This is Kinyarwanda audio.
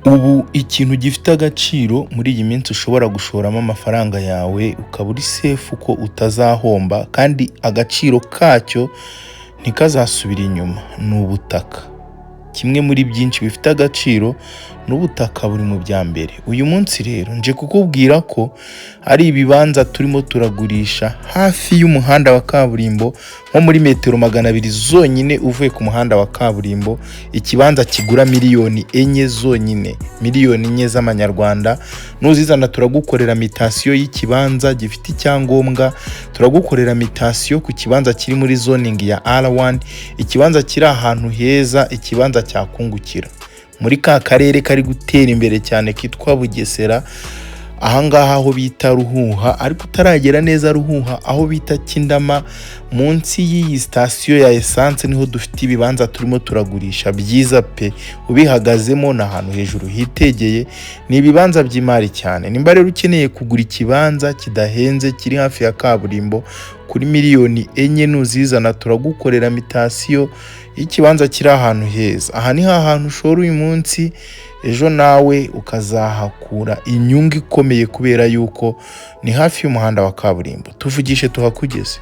Ubu ikintu gifite agaciro muri iyi minsi ushobora gushoramo amafaranga yawe ukaba uri safe ko utazahomba kandi agaciro kacyo ntikazasubira inyuma, ni ubutaka. Kimwe muri byinshi bifite agaciro n'ubutaka buri mu bya mbere. Uyu munsi rero nje kukubwira ko ari ibibanza turimo turagurisha hafi y'umuhanda wa kaburimbo, nko muri metero 200 zonyine uvuye ku muhanda wa kaburimbo. Ikibanza kigura miliyoni 4 zonyine, miliyoni 4 z'amanyarwanda. Nuzizana turagukorera mitasiyo y'ikibanza gifite icyangombwa, turagukorera mitasiyo ku kibanza kiri muri zoning ya R1, ikibanza kiri ahantu heza, ikibanza cyakungukira muri ka karere kari gutera imbere cyane kitwa Bugesera, ahangaha aho bita Ruhuha, ariko utaragera neza Ruhuha, aho bita Kindama, munsi y'iyi station ya essence niho dufite ibibanza turimo turagurisha byiza pe. Ubihagazemo na ahantu hejuru hitegeye, ni ibibanza by'imari cyane. Nimba rero ukeneye kugura ikibanza kidahenze kiri hafi ya kaburimbo kuri miliyoni 4, nuzizana turagukorera mitasiyo y'ikibanza kiri ahantu heza. Aha ni ahantu ushora uyu munsi, ejo nawe ukazahakura inyungu ikomeye kubera yuko ni hafi y'umuhanda wa kaburimbo. Tuvugishe tuhakugeze.